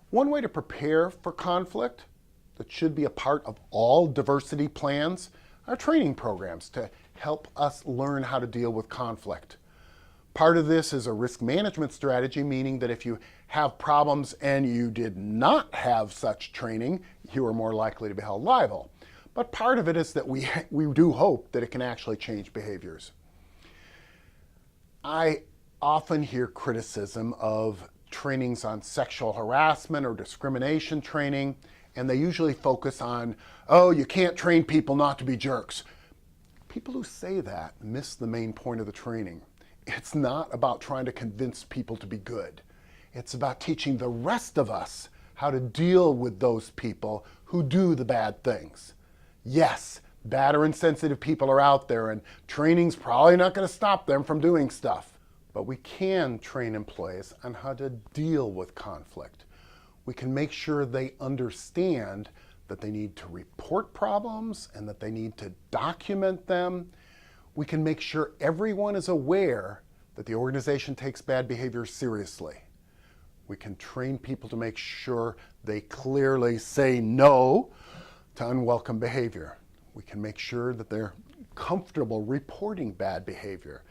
One way to prepare for conflict that should be a part of all diversity plans are training programs to help us learn how to deal with conflict. Part of this is a risk management strategy, meaning that if you have problems and you did not have such training, you are more likely to be held liable. But part of it is that we do hope that it can actually change behaviors. I often hear criticism of trainings on sexual harassment or discrimination training, and they usually focus on, oh, you can't train people not to be jerks. People who say that miss the main point of the training. It's not about trying to convince people to be good. It's about teaching the rest of us how to deal with those people who do the bad things. Yes, bad or insensitive people are out there, and training's probably not going to stop them from doing stuff. But we can train employees on how to deal with conflict. We can make sure they understand that they need to report problems and that they need to document them. We can make sure everyone is aware that the organization takes bad behavior seriously. We can train people to make sure they clearly say no to unwelcome behavior. We can make sure that they're comfortable reporting bad behavior.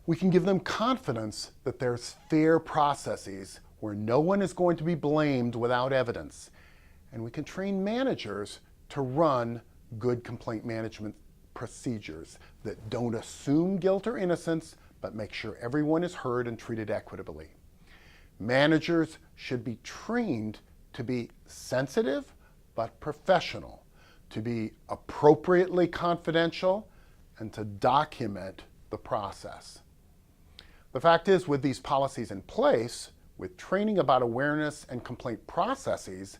We can give them confidence that there's fair processes where no one is going to be blamed without evidence. And we can train managers to run good complaint management procedures that don't assume guilt or innocence, but make sure everyone is heard and treated equitably. Managers should be trained to be sensitive but professional, to be appropriately confidential, and to document the process. The fact is, with these policies in place, with training about awareness and complaint processes,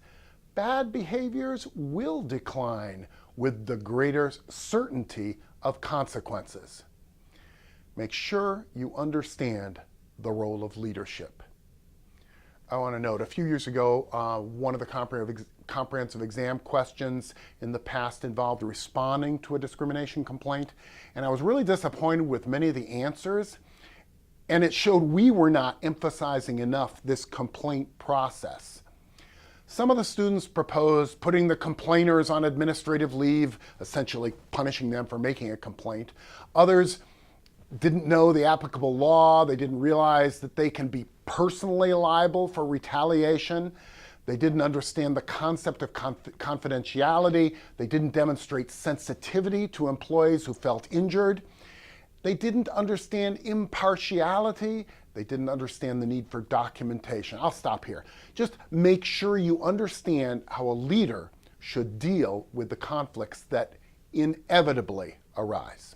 bad behaviors will decline with the greater certainty of consequences. Make sure you understand the role of leadership. I want to note, a few years ago, one of the comprehensive exam questions in the past involved responding to a discrimination complaint, and I was really disappointed with many of the answers. And it showed we were not emphasizing enough this complaint process. Some of the students proposed putting the complainers on administrative leave, essentially punishing them for making a complaint. Others didn't know the applicable law. They didn't realize that they can be personally liable for retaliation. They didn't understand the concept of confidentiality. They didn't demonstrate sensitivity to employees who felt injured. They didn't understand impartiality. They didn't understand the need for documentation. I'll stop here. Just make sure you understand how a leader should deal with the conflicts that inevitably arise.